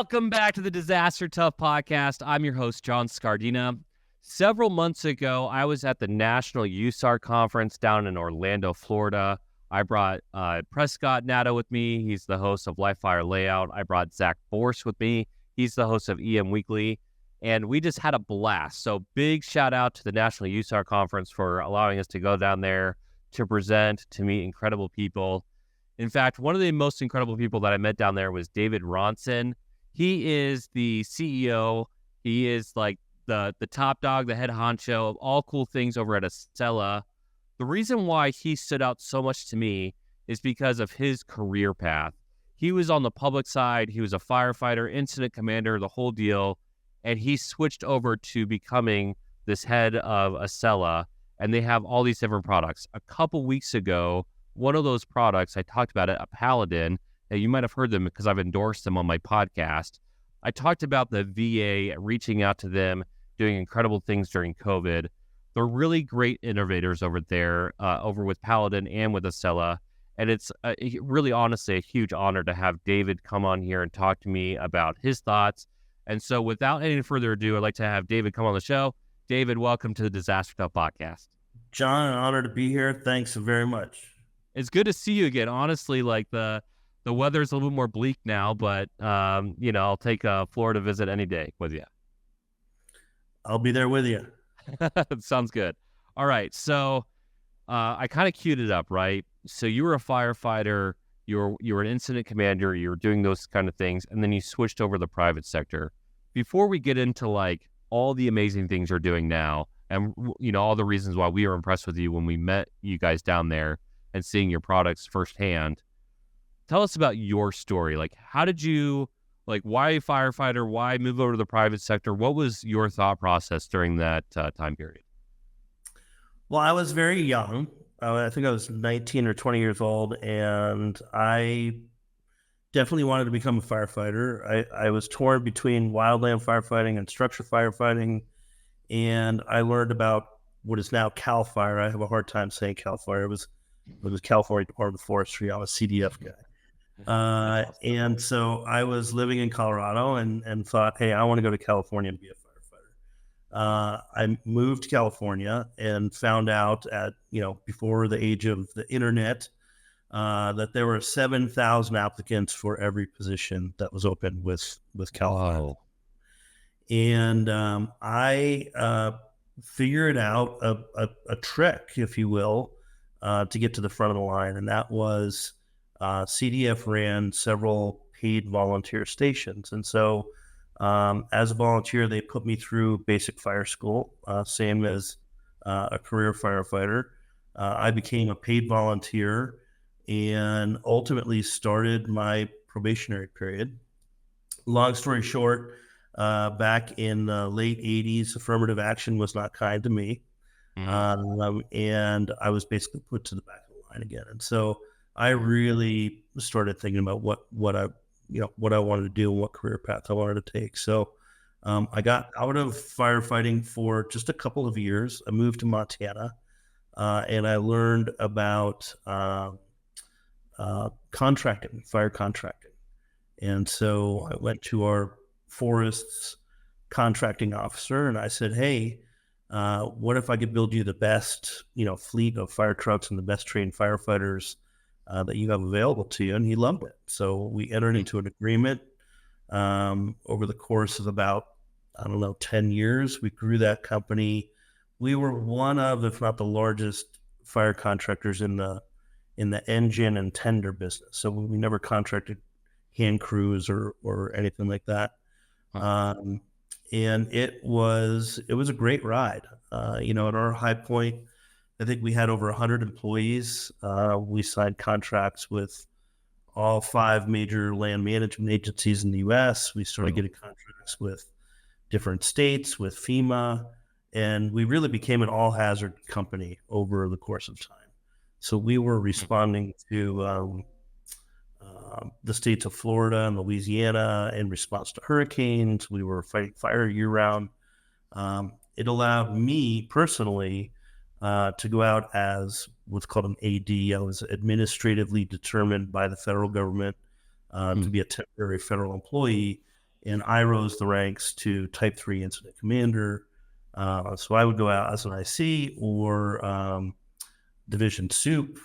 Welcome back to the Disaster Tough podcast. I'm your host, John Scardina. Several months ago, I was at the National USAR conference down in Orlando, Florida. I brought Prescott Nato with me. He's the host of Live Fire Layout. I brought Zach Force with me. He's the host of EM Weekly. And we just had a blast. So big shout out to the National USAR conference for allowing us to go down there to present, to meet incredible people. In fact, one of the most incredible people that I met down there was David Ronsen. He is the CEO. He is like the top dog, the head honcho of all cool things over at Acela. The reason why he stood out so much to me is because of his career path. He was on the public side. He was a firefighter, incident commander, the whole deal. And he switched over to becoming this head of Acela. And they have all these different products. A couple weeks ago, one of those products, I talked about it, a Paladin. You might have heard them because I've endorsed them on my podcast. I talked about the VA reaching out to them, doing incredible things during COVID. They're really great innovators over there, over with Paladin and with Acela. And it's really, honestly, a huge honor to have David come on here and talk to me about his thoughts. And so without any further ado, I'd like to have David come on the show. David, welcome to the Disaster Tough podcast. John, an honor to be here. Thanks very much. It's good to see you again. Honestly, like the weather's a little more bleak now, but I'll take a Florida visit any day with you. I'll be there with you. Sounds good. All right. So I kind of queued it up, right? So you were a firefighter, you were an incident commander, you were doing those kind of things, and then you switched over to the private sector. Before we get into like all the amazing things you're doing now, and all the reasons why we were impressed with you when we met you guys down there and seeing your products firsthand, tell us about your story. Like, how did you, why a firefighter? Why move over to the private sector? What was your thought process during that time period? Well, I was very young. I think I was 19 or 20 years old, and I definitely wanted to become a firefighter. I was torn between wildland firefighting and structure firefighting, and I learned about what is now CAL FIRE. I have a hard time saying CAL FIRE. It was California Department of Forestry. I'm a CDF guy. And so I was living in Colorado and thought, hey, I want to go to California and be a firefighter. I moved to California and found out before the age of the internet, that there were 7,000 applicants for every position that was open with CAL FIRE. Wow. And I figured out a trick, if you will, to get to the front of the line. And that was CDF ran several paid volunteer stations. And so as a volunteer, they put me through basic fire school, same as a career firefighter. I became a paid volunteer and ultimately started my probationary period. Long story short, back in the late 80s, affirmative action was not kind to me. And I was basically put to the back of the line again. And so I really started thinking about what I wanted to do and what career path I wanted to take. So I got out of firefighting for just a couple of years. I moved to Montana, and I learned about contracting, fire contracting. And so I went to our forests contracting officer and I said, hey, what if I could build you the best, fleet of fire trucks and the best trained firefighters that you have available to you? And he loved it. So we entered into an agreement over the course of about, 10 years. We grew that company. We were one of, if not the largest fire contractors in the engine and tender business. So we never contracted hand crews or anything like that. And it was a great ride. At our high point, I think we had over 100 employees. We signed contracts with all 5 major land management agencies in the U.S. We started getting contracts with different states, with FEMA, and we really became an all-hazard company over the course of time. So we were responding to the states of Florida and Louisiana in response to hurricanes. We were fighting fire year-round. It allowed me personally to go out as what's called an AD. I was administratively determined by the federal government to be a temporary federal employee. and I rose the ranks to Type 3 Incident Commander. So I would go out as an IC or Division Soup.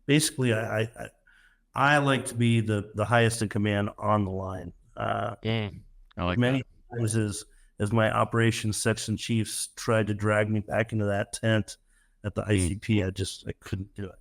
Basically, I like to be the highest in command on the line. I like Many that. times as my operations section chiefs tried to drag me back into that tent at the ICP, I couldn't do it.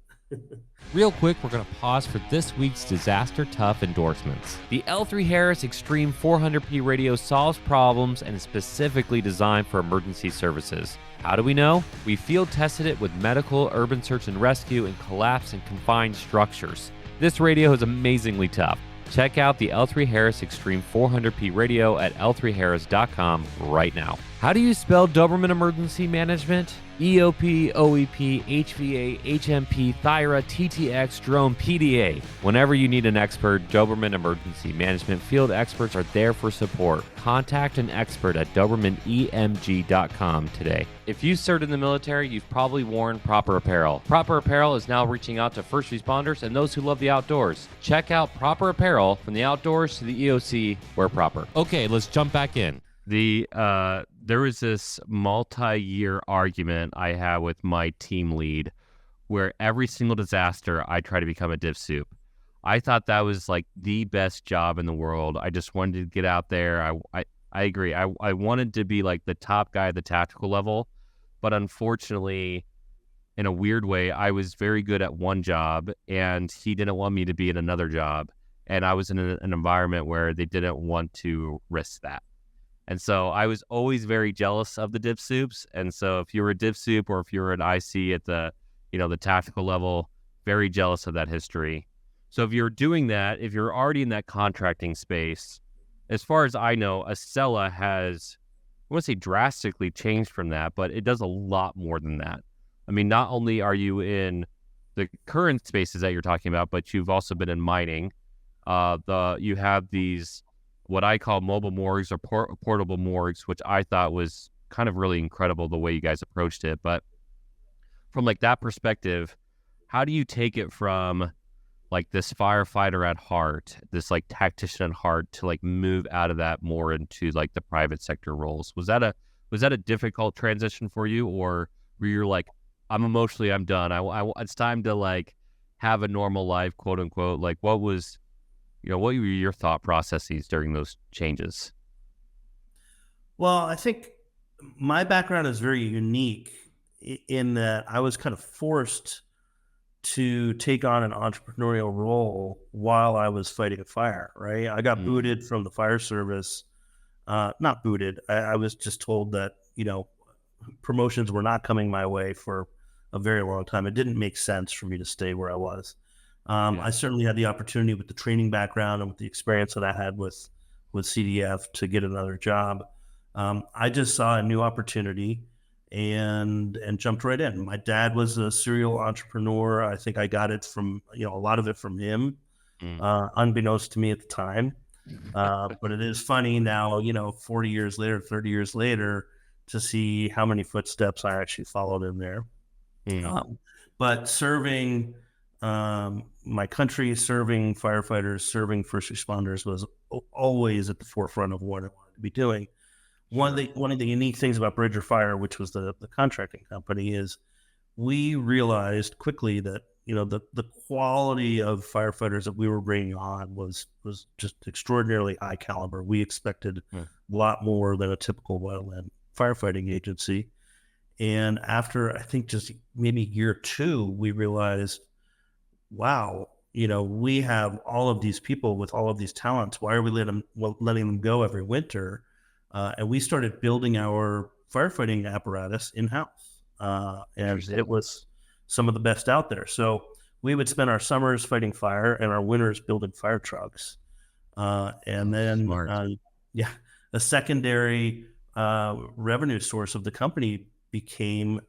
Real quick, we're going to pause for this week's Disaster Tough endorsements. The L3 Harris Extreme 400p radio solves problems and is specifically designed for emergency services. How do we know? We field tested it with medical, urban search and rescue, and collapse and confined structures. This radio is amazingly tough. Check out the L3 Harris Extreme 400p radio at l3harris.com right now. How do you spell Doberman Emergency Management? EOP, OEP, HVA, HMP, Thyra, TTX, Drone, PDA. Whenever you need an expert, Doberman Emergency Management field experts are there for support. Contact an expert at DobermanEMG.com today. If you served in the military, you've probably worn Proper Apparel. Proper Apparel is now reaching out to first responders and those who love the outdoors. Check out Proper Apparel. From the outdoors to the EOC, wear proper. Okay, let's jump back in. There was this multi-year argument I had with my team lead where every single disaster I try to become a div soup. I thought that was like the best job in the world. I just wanted to get out there. I agree. I wanted to be like the top guy at the tactical level, but unfortunately, in a weird way, I was very good at one job and he didn't want me to be in another job. And I was in an environment where they didn't want to risk that. And so I was always very jealous of the div soups. And so if you were a div soup or if you were an IC at the tactical level, very jealous of that history. So if you're doing that, if you're already in that contracting space, as far as I know, Acela has, I want to say drastically changed from that, but it does a lot more than that. I mean, not only are you in the current spaces that you're talking about, but you've also been in mining. You have these, what I call mobile morgues or portable morgues, which I thought was kind of really incredible the way you guys approached it. But from like that perspective, how do you take it from like this firefighter at heart, this like tactician at heart, to like move out of that more into like the private sector roles? Was that a difficult transition for you, or were you like, I'm done. It's time to like have a normal life, quote unquote? Like what were your thought processes during those changes? Well, I think my background is very unique in that I was kind of forced to take on an entrepreneurial role while I was fighting a fire, right? I got booted from the fire service. Not booted. I was just told that, promotions were not coming my way for a very long time. It didn't make sense for me to stay where I was. I certainly had the opportunity with the training background and with the experience that I had with CDF to get another job. I just saw a new opportunity and jumped right in. My dad was a serial entrepreneur. I think I got it from, a lot of it from him, unbeknownst to me at the time. But it is funny now, 40 years later, 30 years later, to see how many footsteps I actually followed in there. But serving my country, serving firefighters, serving first responders was always at the forefront of what I wanted to be doing. One of the unique things about Bridger Fire, which was the contracting company, is we realized quickly that the quality of firefighters that we were bringing on was just extraordinarily high caliber. We expected a lot more than a typical wildland firefighting agency. And after, I think, just maybe year 2, we realized, wow, we have all of these people with all of these talents. Why are we letting them go every winter? And we started building our firefighting apparatus in-house. And it was some of the best out there. So we would spend our summers fighting fire and our winters building fire trucks. And then, a secondary revenue source of the company became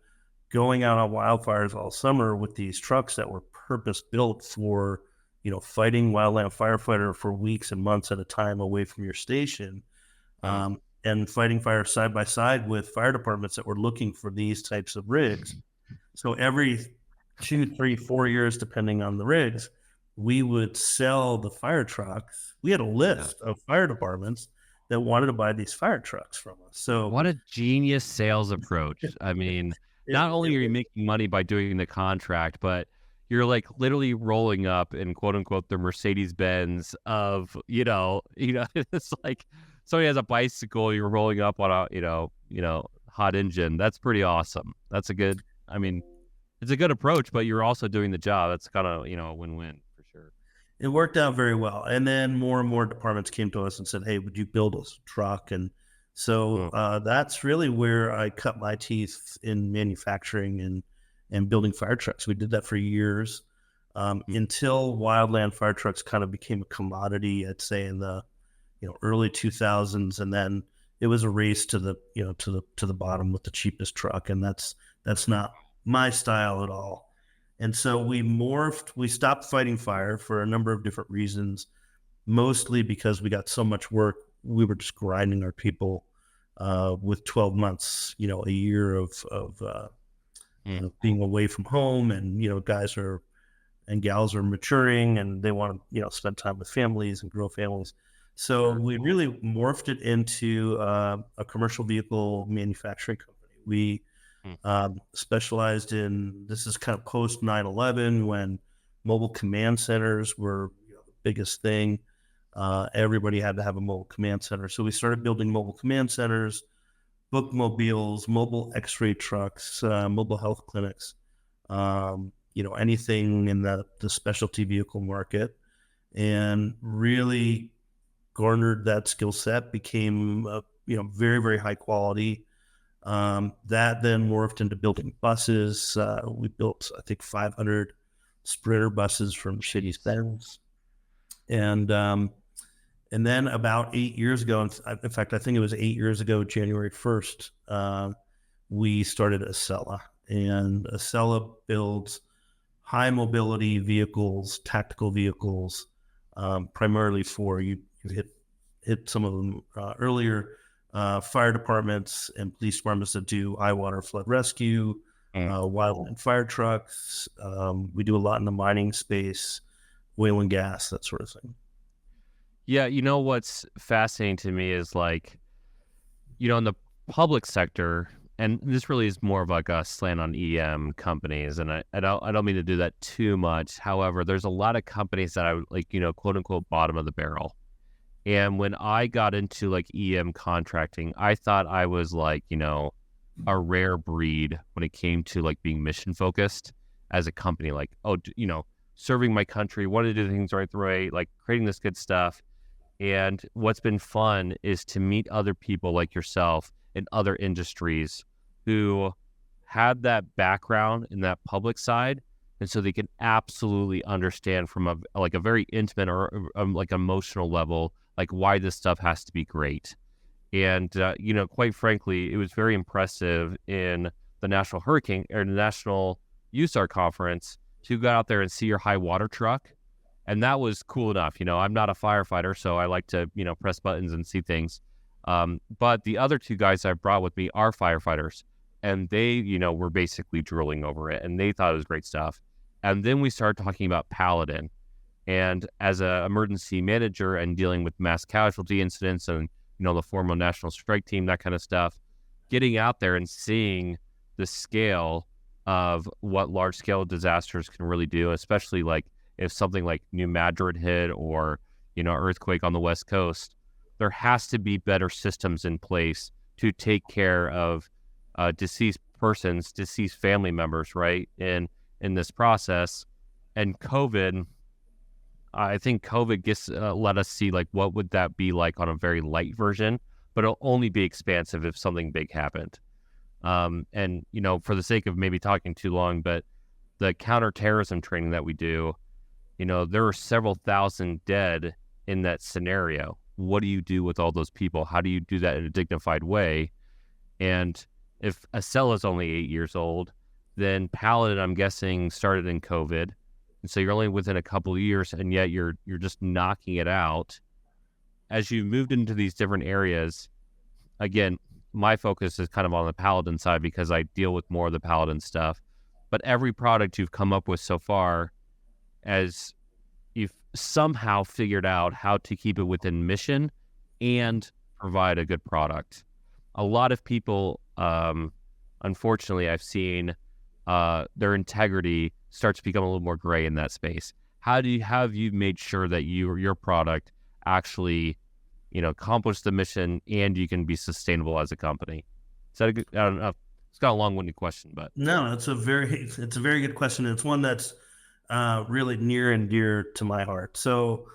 going out on wildfires all summer with these trucks that were purpose built for, fighting wildland firefighter for weeks and months at a time away from your station, and fighting fire side by side with fire departments that were looking for these types of rigs. So every 2, 3, 4 years, depending on the rigs, we would sell the fire trucks. We had a Yeah. list of fire departments that wanted to buy these fire trucks from us. So What a genius sales approach. I mean, it, not only it are you was, making money by doing the contract, but you're like literally rolling up in quote unquote the Mercedes Benz of, it's like somebody has a bicycle, you're rolling up on a, hot engine. That's pretty awesome. I mean, it's a good approach, but you're also doing the job. That's kind of, a win-win for sure. it worked out very well. And then more and more departments came to us and said, "Hey, would you build us a truck?" And so Mm, that's really where I cut my teeth in manufacturing and building fire trucks. We did that for years mm, until wildland fire trucks kind of became a commodity. I'd say in the early 2000s, and then it was a race to the to the bottom with the cheapest truck, and that's not my style at all. And so we stopped fighting fire for a number of different reasons, mostly because we got so much work. We were just grinding our people with 12 months, a year mm. being away from home, and guys are and gals are maturing and they want to spend time with families and grow families. So Sure. we really morphed it into a commercial vehicle manufacturing company. We Mm, specialized in, this is kind of post 9/11 when mobile command centers were the biggest thing. Everybody had to have a mobile command center, so we started building mobile command centers, bookmobiles, mobile x-ray trucks, mobile health clinics, anything in the specialty vehicle market, and really garnered that skill set, became very, very high quality. That then morphed into building buses. We built, I think, 500 Sprinter buses from Mercedes-Benz. And then about 8 years ago, in fact, I think it was 8 years ago, January 1st, we started Acela. And Acela builds high mobility vehicles, tactical vehicles, primarily for, you hit some of them earlier, fire departments and police departments that do high water flood rescue, mm. wildland fire trucks. We do a lot in the mining space, oil and gas, that sort of thing. Yeah, what's fascinating to me is like, in the public sector, and this really is more of like a slant on EM companies, and I don't mean to do that too much. However, there's a lot of companies that I would like, quote unquote, bottom of the barrel. And when I got into like EM contracting, I thought I was like, a rare breed when it came to like being mission focused as a company, like, serving my country, wanted to do things right the way, like creating this good stuff. And what's been fun is to meet other people like yourself in other industries who had that background in that public side. And so they can absolutely understand from a very intimate or like emotional level, like why this stuff has to be great. And, quite frankly, it was very impressive in the National USAR conference to go out there and see your high water truck. And that was cool enough. I'm not a firefighter, so I like to, press buttons and see things. But the other two guys I brought with me are firefighters, and they, were basically drooling over it, and they thought it was great stuff. And then we started talking about Paladin. And as an emergency manager and dealing with mass casualty incidents and, the former national strike team, that kind of stuff, getting out there and seeing the scale of what large scale disasters can really do, especially like if something like New Madrid hit or, earthquake on the West Coast, there has to be better systems in place to take care of deceased persons, deceased family members, right? In this process. And COVID, I think COVID gets let us see like what would that be like on a very light version, but it'll only be expansive if something big happened. And for the sake of maybe talking too long, but the counterterrorism training that we do, there are several thousand dead in that scenario. What do you do with all those people? How do you do that in a dignified way? And if Acela is only 8 years old, then Paladin, I'm guessing, started in COVID. And so you're only within a couple of years, and yet you're just knocking it out. As you moved into these different areas, again, my focus is kind of on the Paladin side because I deal with more of the Paladin stuff. But every product you've come up with so far, as you've somehow figured out how to keep it within mission and provide a good product. A lot of people, unfortunately, I've seen their integrity starts to become a little more gray in that space. How have you made sure that your product actually, accomplish the mission and you can be sustainable as a company? Is that a good? I don't know. It's got a long-winded question, but No, it's a very good question. It's one that's really near and dear to my heart. So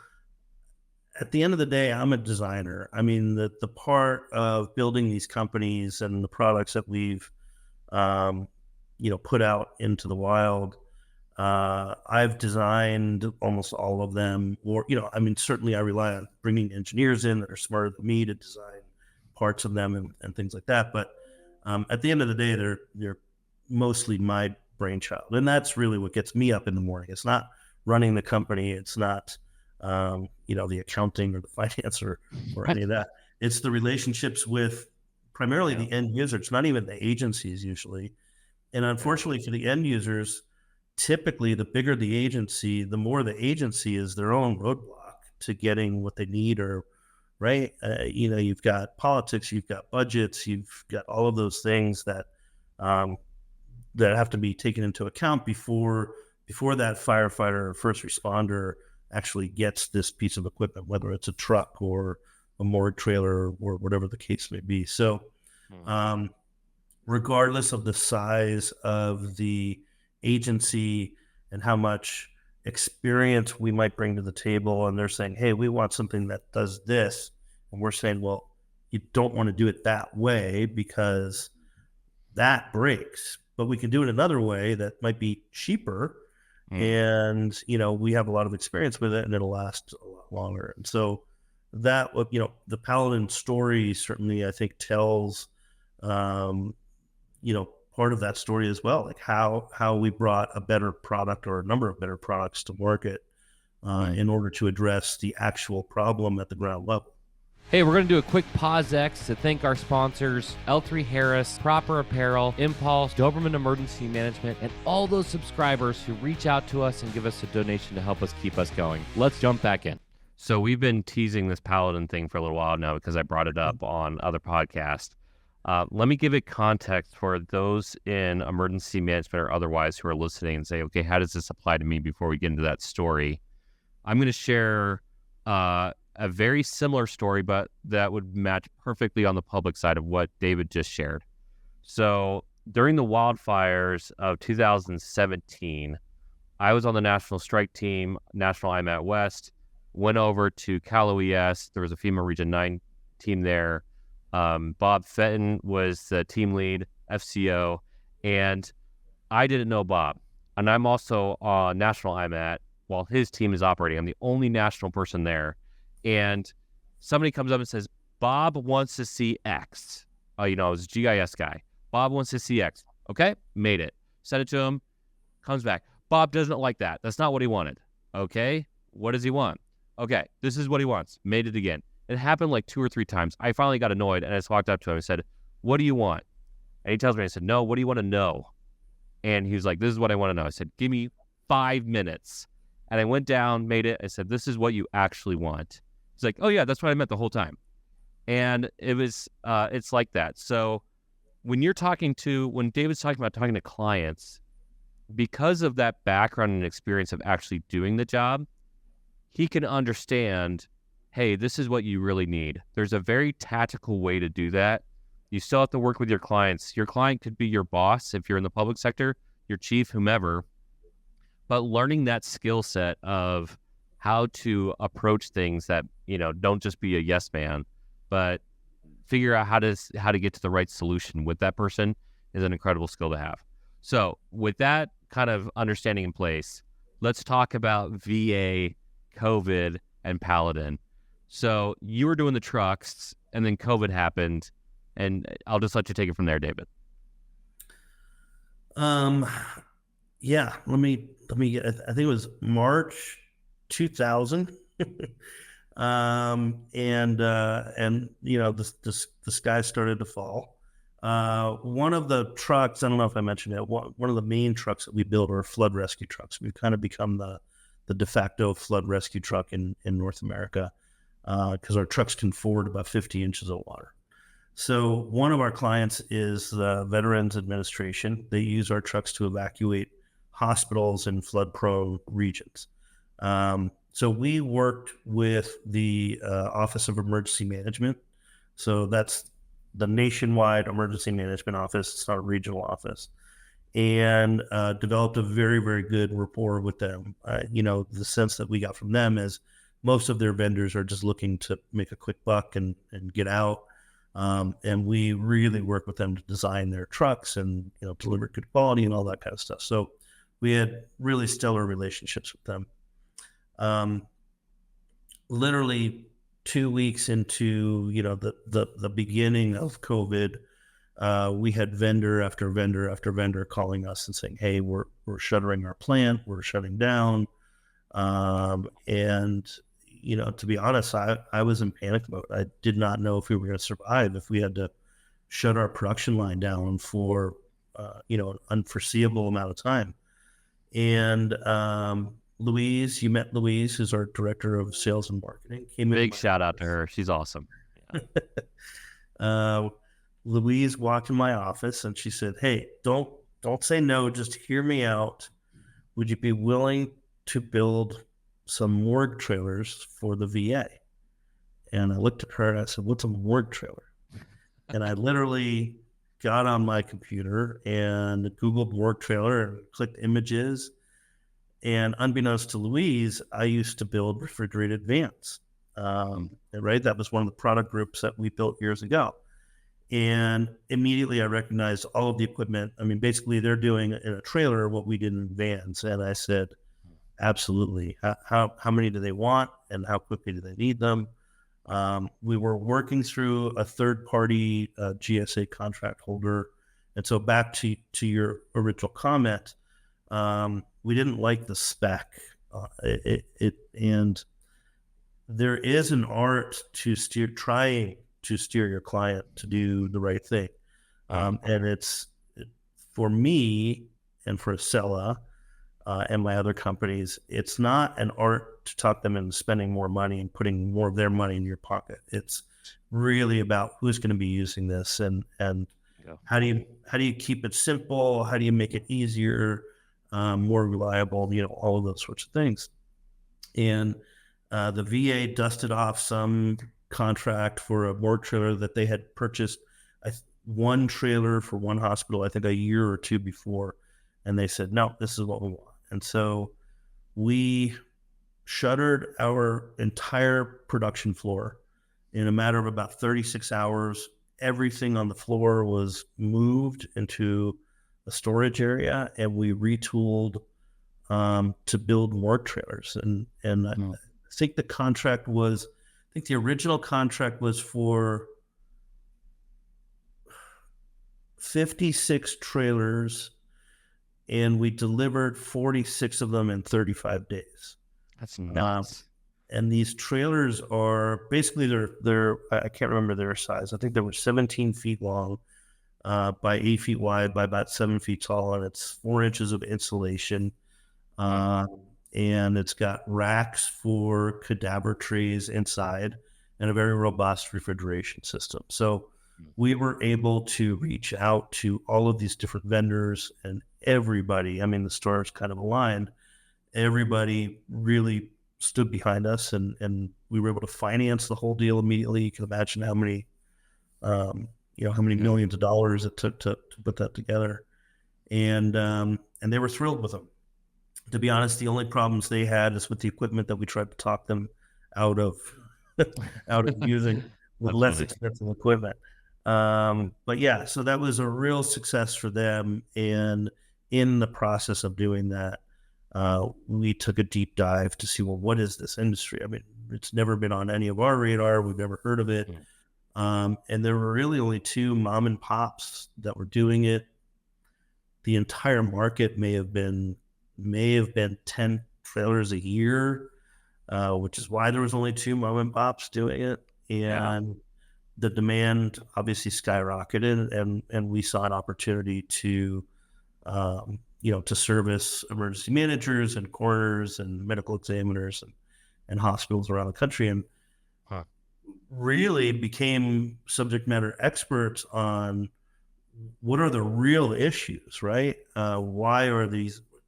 at the end of the day, I'm a designer. I mean, the part of building these companies and the products that we've um, put out into the wild, I've designed almost all of them. Or I mean, certainly I rely on bringing engineers in that are smarter than me to design parts of them and things like that. But at the end of the day, they're mostly my brainchild, and that's really what gets me up in the morning. It's not running the company. It's not the accounting or the finance or any of that. It's the relationships with primarily the end user. It's not even the agencies usually. And unfortunately for the end users, typically the bigger the agency, the more the agency is their own roadblock to getting what they need, or right. You've got politics, you've got budgets, you've got all of those things um, that have to be taken into account before that firefighter or first responder actually gets this piece of equipment, whether it's a truck or a morgue trailer or whatever the case may be. So, regardless of the size of the agency and how much experience we might bring to the table, and they're saying, hey, we want something that does this, and we're saying, well, you don't want to do it that way because that breaks, but we can do it another way that might be cheaper. And we have a lot of experience with it, and it'll last a lot longer. And so that the Paladin story certainly, I think, tells part of that story as well, like how we brought a better product or a number of better products to market in order to address the actual problem at the ground level. Hey, we're going to do a quick pause X to thank our sponsors, L3 Harris, Proper Apparel, Impulse, Doberman Emergency Management, and all those subscribers who reach out to us and give us a donation to help us keep us going. Let's jump back in. So we've been teasing this Paladin thing for a little while now because I brought it up on other podcasts. Let me give it context for those in emergency management or otherwise who are listening and say, okay, how does this apply to me before we get into that story? I'm going to share a very similar story, but that would match perfectly on the public side of what David just shared. So during the wildfires of 2017, I was on the national strike team, National IMAT West, went over to Cal OES. There was a FEMA Region 9 team there. Bob Fenton was the team lead, FCO, and I didn't know Bob. And I'm also on National IMAT while his team is operating. I'm the only national person there. And somebody comes up and says, Bob wants to see X. I was a GIS guy. Bob wants to see X. Okay, made it. Sent it to him, comes back. Bob doesn't like that. That's not what he wanted. Okay, what does he want? Okay, this is what he wants. Made it again. It happened like 2 or 3 times. I finally got annoyed and I just walked up to him and said, what do you want? And he tells me, I said, no, what do you want to know? And he was like, this is what I want to know. I said, give me 5 minutes. And I went down, made it. I said, this is what you actually want. He's like, oh yeah, that's what I meant the whole time. And it was, it's like that. So when David's talking about talking to clients, because of that background and experience of actually doing the job, he can understand, hey, this is what you really need. There's a very tactical way to do that. You still have to work with your clients. Your client could be your boss if you're in the public sector, your chief, whomever. But learning that skill set of how to approach things that, don't just be a yes man, but figure out how to get to the right solution with that person is an incredible skill to have. So with that kind of understanding in place, let's talk about VA, COVID, and Paladin. So you were doing the trucks and then COVID happened, and I'll just let you take it from there, David. Yeah, let me get, I think it was March 2000. And the sky started to fall. One of the trucks, I don't know if I mentioned it, one of the main trucks that we build are flood rescue trucks. We've kind of become the de facto flood rescue truck in North America, because our trucks can forward about 50 inches of water. So one of our clients is the Veterans Administration. They use our trucks to evacuate hospitals in flood-prone regions. So we worked with the Office of Emergency Management. So that's the nationwide emergency management office. It's not a regional office. And developed a very, very good rapport with them. The sense that we got from them is most of their vendors are just looking to make a quick buck and get out. And we really work with them to design their trucks and, deliver good quality and all that kind of stuff. So we had really stellar relationships with them. Literally 2 weeks into, the beginning of COVID, we had vendor after vendor after vendor calling us and saying, hey, we're shuttering our plant, we're shutting down. And to be honest, I was in panic mode. I did not know if we were going to survive, if we had to shut our production line down for, an unforeseeable amount of time. And Louise, you met Louise, who's our director of sales and marketing. Big shout out to her. She's awesome. Yeah. Louise walked in my office and she said, hey, don't say no, just hear me out. Would you be willing to build some morgue trailers for the VA? And I looked at her and I said, what's a morgue trailer? And I literally got on my computer and Googled morgue trailer and clicked images. And unbeknownst to Louise, I used to build refrigerated vans. Right? That was one of the product groups that we built years ago. And immediately I recognized all of the equipment. I mean, basically they're doing in a trailer what we did in vans. And I said, absolutely. How many do they want and how quickly do they need them? We were working through a third-party GSA contract holder. And so back to your original comment, we didn't like the spec. And there is an art to trying to steer your client to do the right thing. And it's, for me and for Acela and my other companies, it's not an art to talk them into spending more money and putting more of their money in your pocket. It's really about who's going to be using this and how do you keep it simple? How do you make it easier, more reliable, all of those sorts of things. And the VA dusted off some contract for a morgue trailer that they had purchased one trailer for one hospital, I think a year or two before. And they said, no, this is what we want. And so we shuttered our entire production floor in a matter of about 36 hours. Everything on the floor was moved into a storage area and we retooled to build morgue trailers. And I think the original contract was for 56 trailers, and we delivered 46 of them in 35 days. That's nuts. And these trailers are basically they're I can't remember their size. I think they were 17 feet long by 8 feet wide by about 7 feet tall, and it's 4 inches of insulation. And it's got racks for cadaver trays inside and a very robust refrigeration system. So we were able to reach out to all of these different vendors and everybody. I mean, the stars kind of aligned. Everybody really stood behind us and we were able to finance the whole deal immediately. You can imagine how many millions of dollars it took to put that together. And they were thrilled with them. To be honest, the only problems they had is with the equipment that we tried to talk them out of using with less expensive equipment. But yeah, so that was a real success for them. And in the process of doing that, we took a deep dive to see, well, what is this industry? I mean, it's never been on any of our radar. We've never heard of it. And there were really only 2 mom and pops that were doing it. The entire market may have been 10 trailers a year, which is why there was only 2 mom and pops doing it. And the demand obviously skyrocketed, and we saw an opportunity to to service emergency managers and coroners and medical examiners and hospitals around the country, and really became subject matter experts on what are the real issues, right? Why are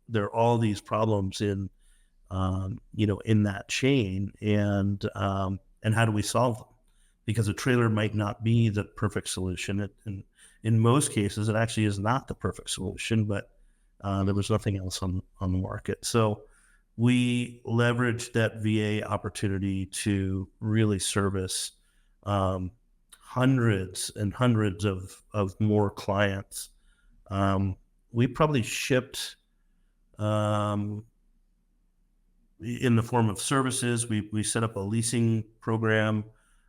there are all these problems in that chain, and how do we solve them? Because a trailer might not be the perfect solution. In most cases, it actually is not the perfect solution, but there was nothing else on the market. So we leveraged that VA opportunity to really service hundreds and hundreds of more clients. We probably shipped in the form of services. We set up a leasing program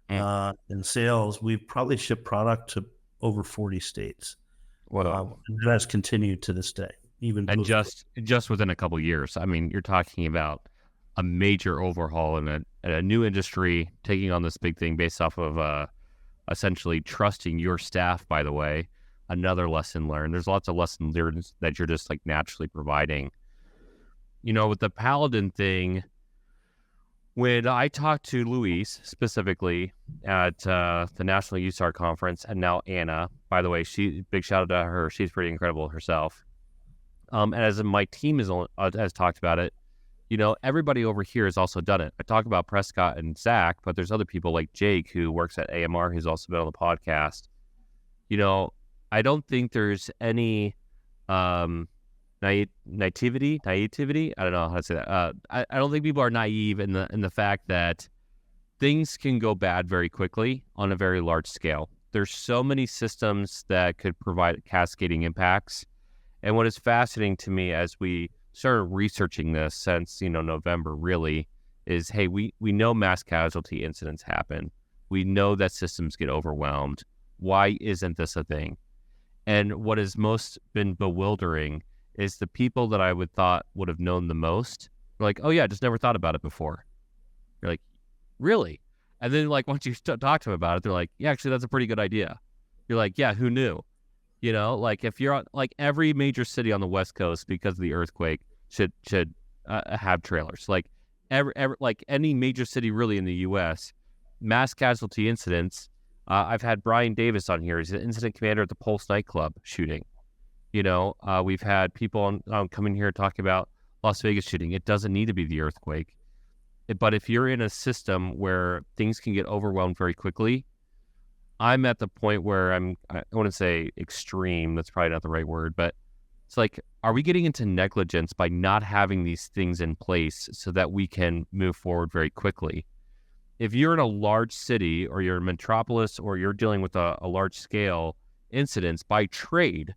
in sales. We've probably shipped product to over 40 states. Wow. And that has continued to this day. And just within a couple of years. I mean, you're talking about a major overhaul in a new industry, taking on this big thing based off of essentially trusting your staff, by the way. Another lesson learned. There's lots of lessons learned that you're just like naturally providing. With the Paladin thing, when I talked to Louise specifically at the National USAR conference, and now Anna, by the way, big shout out to her. She's pretty incredible herself. And as my team has talked about it, everybody over here has also done it. I talk about Prescott and Zach, but there's other people like Jake who works at AMR who's also been on the podcast. I don't think there's any naivety. I don't know how to say that. I don't think people are naive in the fact that things can go bad very quickly on a very large scale. There's so many systems that could provide cascading impacts. And what is fascinating to me as we started researching this since, November really is, hey, we know mass casualty incidents happen. We know that systems get overwhelmed. Why isn't this a thing? And what has most been bewildering is the people that I would have known the most were like, oh yeah, I just never thought about it before. You're like, really? And then like once you talk to them about it, they're like, yeah, actually that's a pretty good idea. You're like, yeah, who knew? Like if you're like every major city on the West Coast because of the earthquake should have trailers. Like like any major city really in the U.S. Mass casualty incidents. I've had Brian Davis on here. He's an incident commander at the Pulse nightclub shooting. We've had people coming here talking about Las Vegas shooting. It doesn't need to be the earthquake, but if you're in a system where things can get overwhelmed very quickly. I'm at the point where I want to say extreme. That's probably not the right word, but it's like, are we getting into negligence by not having these things in place so that we can move forward very quickly? If you're in a large city or you're a metropolis or you're dealing with a large scale incidents by trade,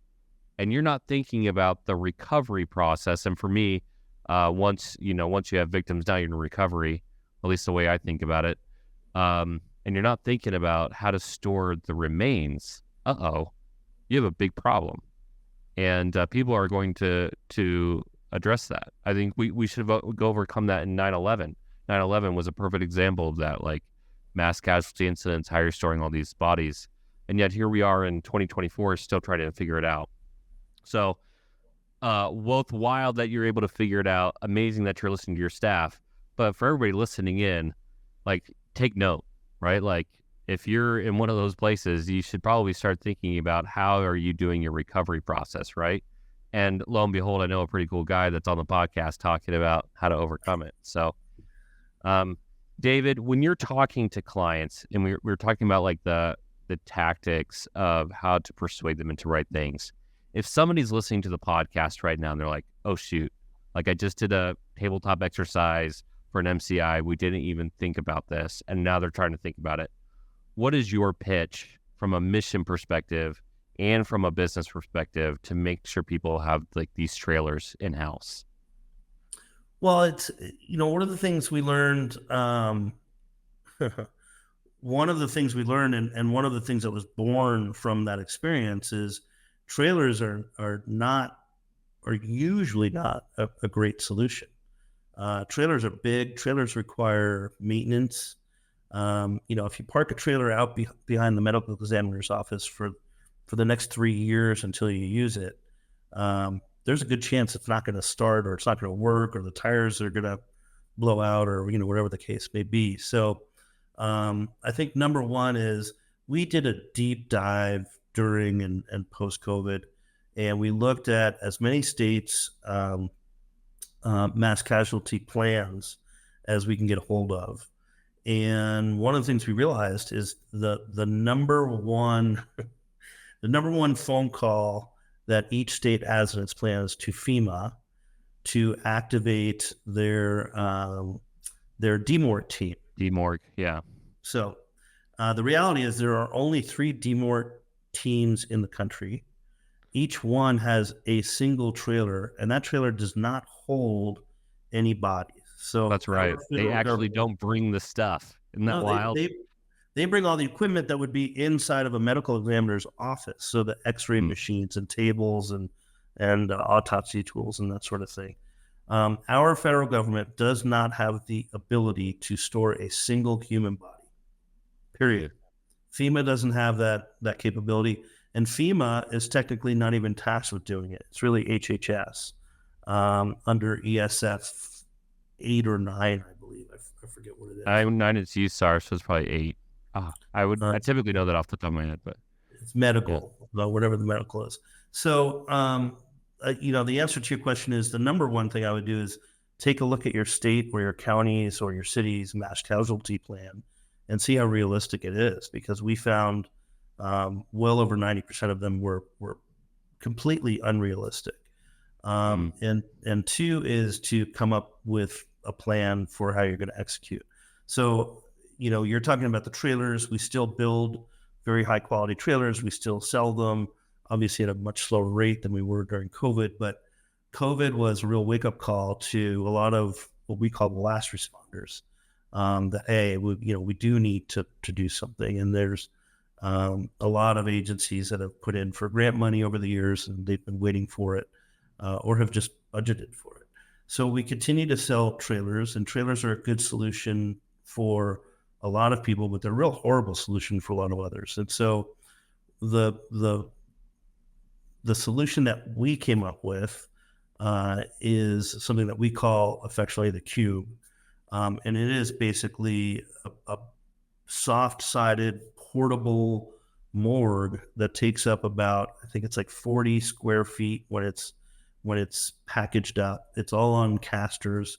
and you're not thinking about the recovery process. And for me, once you have victims, now you're in recovery, at least the way I think about it. And you're not thinking about how to store the remains, you have a big problem. And people are going to address that. I think we should go overcome that in 9/11. 9/11 was a perfect example of that, like mass casualty incidents, how you're storing all these bodies. And yet here we are in 2024 still trying to figure it out. So both wild that you're able to figure it out, amazing that you're listening to your staff. But for everybody listening in, like take note. Right? Like if you're in one of those places, you should probably start thinking about how are you doing your recovery process, right? And lo and behold, I know a pretty cool guy that's on the podcast talking about how to overcome it. So, David, when you're talking to clients and we're talking about like the tactics of how to persuade them into right things, if somebody's listening to the podcast right now and they're like, oh shoot, like I just did a tabletop exercise for an MCI, we didn't even think about this, and now they're trying to think about it. What is your pitch from a mission perspective and from a business perspective to make sure people have like these trailers in-house? Well, it's, one of the things we learned, and one of the things that was born from that experience is trailers are usually not a great solution. Trailers are big. Trailers require maintenance. If you park a trailer out behind the medical examiner's office for the next 3 years until you use it, there's a good chance it's not going to start, or it's not going to work, or the tires are going to blow out, or whatever the case may be. So I think number one is we did a deep dive during and post COVID, and we looked at as many states mass casualty plans as we can get a hold of. And one of the things we realized is the number one phone call that each state has in its plans to FEMA to activate their DMORG team. DMORG, yeah. So the reality is there are only 3 DMORG teams in the country. Each one has a single trailer, and that trailer does not hold any bodies. So that's right. They actually don't bring the stuff. Isn't that wild? They bring all the equipment that would be inside of a medical examiner's office. So the x-ray machines and tables and autopsy tools and that sort of thing. Our federal government does not have the ability to store a single human body, period. FEMA doesn't have that capability. And FEMA is technically not even tasked with doing it. It's really HHS under ESF 8 or 9, I believe. I forget what it is. I'm 9, it's USAR, so it's probably 8. I typically know that off the top of my head, but it's medical, whatever the medical is. So, the answer to your question is the number one thing I would do is take a look at your state or your counties or your city's mass casualty plan and see how realistic it is, because we found well over 90% of them were completely unrealistic. And 2 is to come up with a plan for how you're going to execute. So, you're talking about the trailers. We still build very high quality trailers. We still sell them, obviously at a much slower rate than we were during COVID. But COVID was a real wake up call to a lot of what we call the last responders. That hey, we do need to do something. And there's a lot of agencies that have put in for grant money over the years, and they've been waiting for it, or have just budgeted for it. So we continue to sell trailers, and trailers are a good solution for a lot of people, but they're a real horrible solution for a lot of others. And so the solution that we came up with is something that we call affectionately the Cube. And it is basically a soft-sided portable morgue that takes up about, I think it's like 40 square feet when it's packaged up. It's all on casters.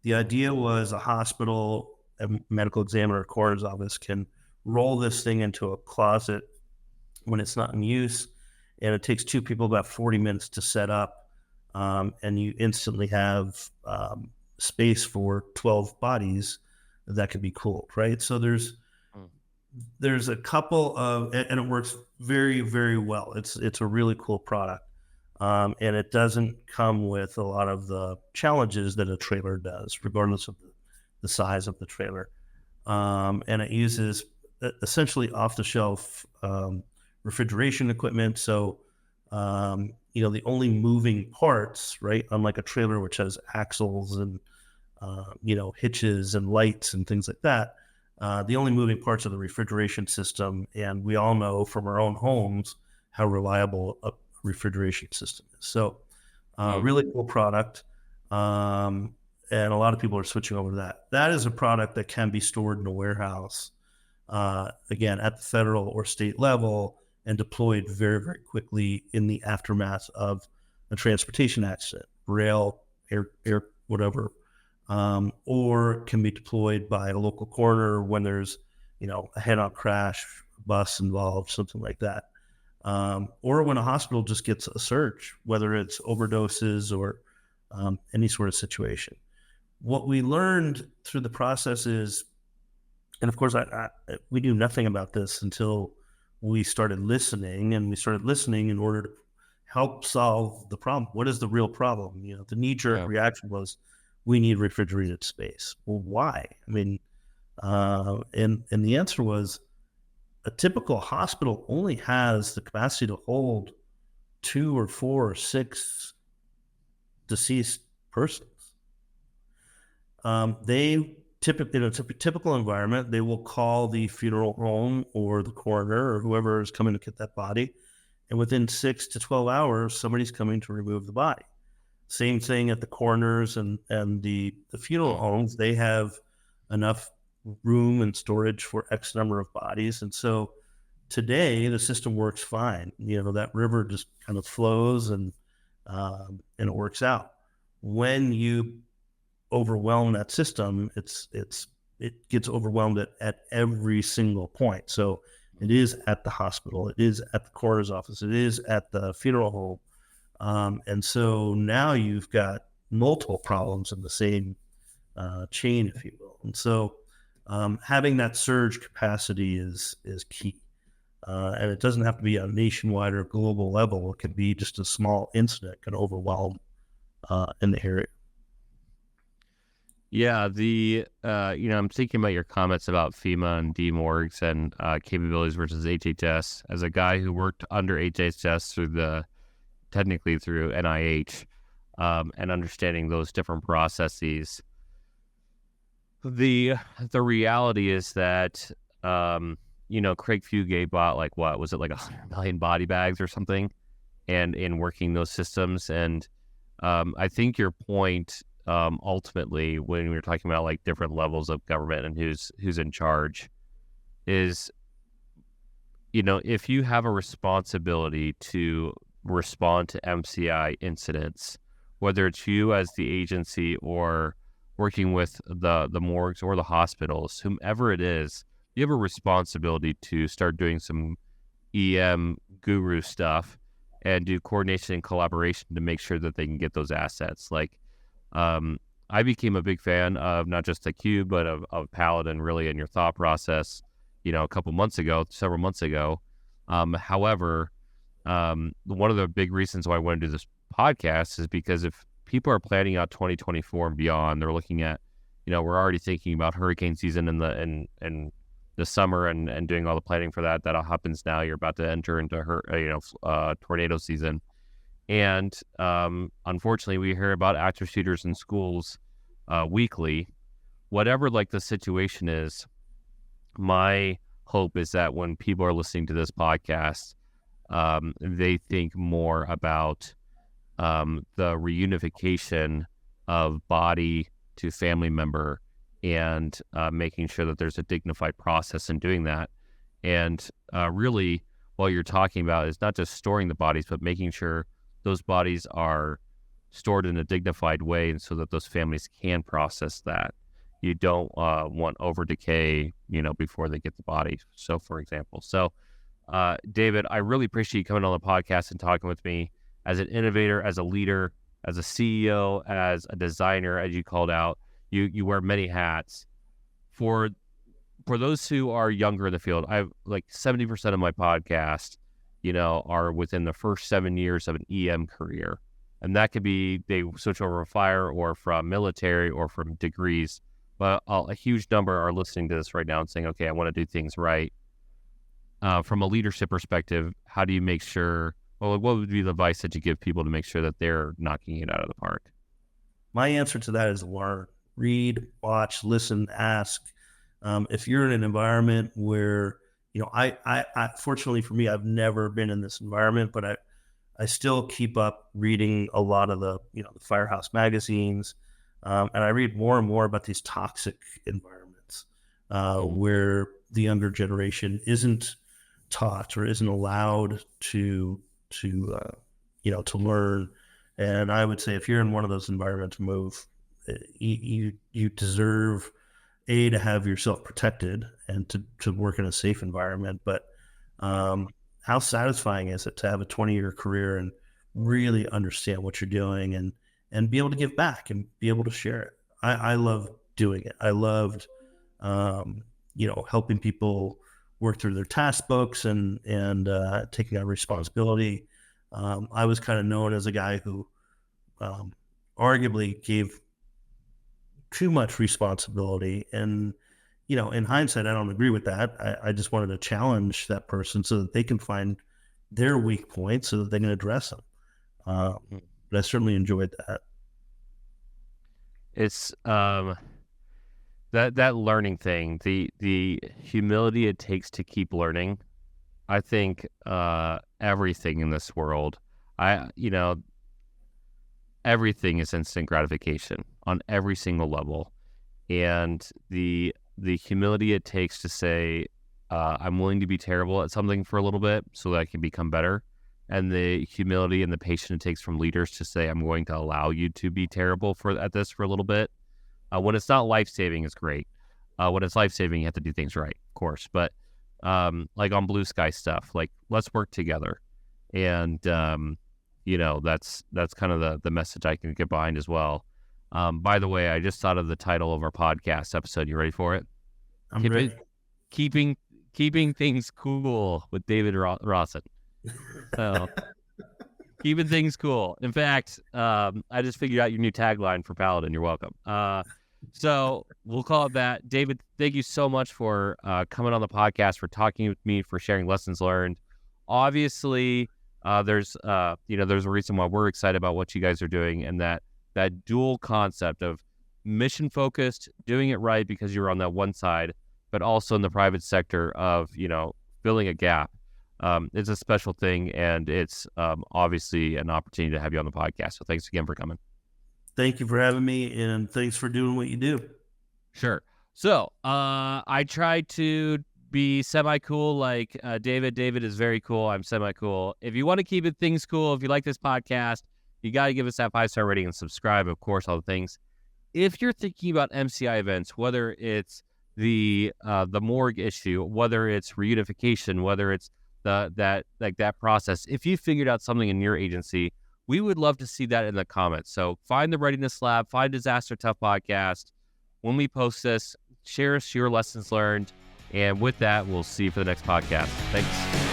The idea was a hospital, a medical examiner, or coroner's office can roll this thing into a closet when it's not in use, and it takes 2 people about 40 minutes to set up, and you instantly have space for 12 bodies that could be cooled, right? So there's a couple of, and it works very, very well. It's a really cool product, and it doesn't come with a lot of the challenges that a trailer does, regardless of the size of the trailer. And it uses essentially off-the-shelf refrigeration equipment. So, the only moving parts, right, unlike a trailer which has axles and, hitches and lights and things like that, the only moving parts are the refrigeration system. And we all know from our own homes how reliable a refrigeration system is. So really cool product. And a lot of people are switching over to that. That is a product that can be stored in a warehouse, again, at the federal or state level, and deployed very, very quickly in the aftermath of a transportation accident, rail, air, whatever, or can be deployed by a local coroner when there's, a head-on crash, bus involved, something like that. Or when a hospital just gets a surge, whether it's overdoses or any sort of situation. What we learned through the process is, and of course, we knew nothing about this until we started listening, and we started listening in order to help solve the problem. What is the real problem? The knee-jerk reaction was, we need refrigerated space. Well, why? I mean, and the answer was, a typical hospital only has the capacity to hold 2 or 4 or 6 deceased persons. They typically, in a typical environment, they will call the funeral home or the coroner or whoever is coming to get that body, and within 6 to 12 hours, somebody's coming to remove the body. Same thing at the coroners and the funeral homes. They have enough room and storage for X number of bodies. And so today the system works fine. That river just kind of flows and it works out. When you overwhelm that system, it gets overwhelmed at every single point. So it is at the hospital, it is at the coroner's office, it is at the funeral home. And so now you've got multiple problems in the same chain, if you will. And so having that surge capacity is key. And it doesn't have to be a nationwide or global level. It could be just a small incident can overwhelm in the area. Yeah, I'm thinking about your comments about FEMA and DMorgs and capabilities versus HHS. As a guy who worked under HHS technically through NIH, and understanding those different processes, the reality is that Craig Fugate bought like 100 million body bags or something, and in working those systems. And I think your point, ultimately, when we were talking about like different levels of government and who's in charge, is if you have a responsibility to respond to MCI incidents, whether it's you as the agency or working with the morgues or the hospitals, whomever it is, you have a responsibility to start doing some EM guru stuff and do coordination and collaboration to make sure that they can get those assets. Like, I became a big fan of not just the Cube, but of Paladin, really, in your thought process, several months ago. However, one of the big reasons why I want to do this podcast is because if people are planning out 2024 and beyond, they're looking at, we're already thinking about hurricane season in the summer and doing all the planning for that. That all happens now. You're about to enter into tornado season. And unfortunately, we hear about active shooters in schools weekly. Whatever like the situation is, my hope is that when people are listening to this podcast, they think more about the reunification of body to family member and making sure that there's a dignified process in doing that. And really, what you're talking about is not just storing the bodies, but making sure those bodies are stored in a dignified way, and so that those families can process that. You don't want over decay, before they get the body. So, for example, David, I really appreciate you coming on the podcast and talking with me as an innovator, as a leader, as a CEO, as a designer, as you called out. You wear many hats. For those who are younger in the field, I have like 70% of my podcast, are within the first 7 years of an EM career. And that could be they switch over from fire or from military or from degrees. But a huge number are listening to this right now and saying, okay, I want to do things right. From a leadership perspective, how do you make sure, what would be the advice that you give people to make sure that they're knocking it out of the park? My answer to that is learn, read, watch, listen, ask. If you're in an environment where, I fortunately for me, I've never been in this environment, but I still keep up reading a lot of the Firehouse magazines. And I read more and more about these toxic environments where the younger generation isn't taught or isn't allowed to learn. And I would say if you're in one of those environments, move. You deserve to have yourself protected and to work in a safe environment. But how satisfying is it to have a 20-year career and really understand what you're doing and be able to give back and be able to share it? I love doing it. I loved, helping people work through their task books and taking on responsibility. I was kind of known as a guy who arguably gave too much responsibility. And, in hindsight, I don't agree with that. I just wanted to challenge that person so that they can find their weak points so that they can address them. But I certainly enjoyed that. It's that learning thing, the humility it takes to keep learning. I think everything in this world. Everything is instant gratification on every single level. And the humility it takes to say, I'm willing to be terrible at something for a little bit so that I can become better. And the humility and the patience it takes from leaders to say, I'm going to allow you to be terrible at this for a little bit. When it's not life-saving, it's great. When it's life-saving, you have to do things right, of course. But like on blue sky stuff, like let's work together. And, that's kind of the message I can get behind as well. By the way, I just thought of the title of our podcast episode. You ready for it? I'm ready. Keeping things cool with David Ronsen. So, keeping things cool. In fact, I just figured out your new tagline for Paladin. You're welcome. So we'll call it that. David, thank you so much for coming on the podcast, for talking with me, for sharing lessons learned. Obviously, there's a reason why we're excited about what you guys are doing, and that dual concept of mission focused, doing it right because you're on that one side, but also in the private sector of, filling a gap. It's a special thing, and it's obviously an opportunity to have you on the podcast. So thanks again for coming. Thank you for having me, and thanks for doing what you do. Sure. So I try to be semi-cool like David. David is very cool. I'm semi-cool. If you want to keep things cool, if you like this podcast, you got to give us that 5-star rating and subscribe, of course, all the things. If you're thinking about MCI events, whether it's the morgue issue, whether it's reunification, whether it's that process, if you figured out something in your agency, we would love to see that in the comments. So find the Readiness Lab, find Disaster Tough Podcast. When we post this, share us your lessons learned. And with that, we'll see you for the next podcast. Thanks.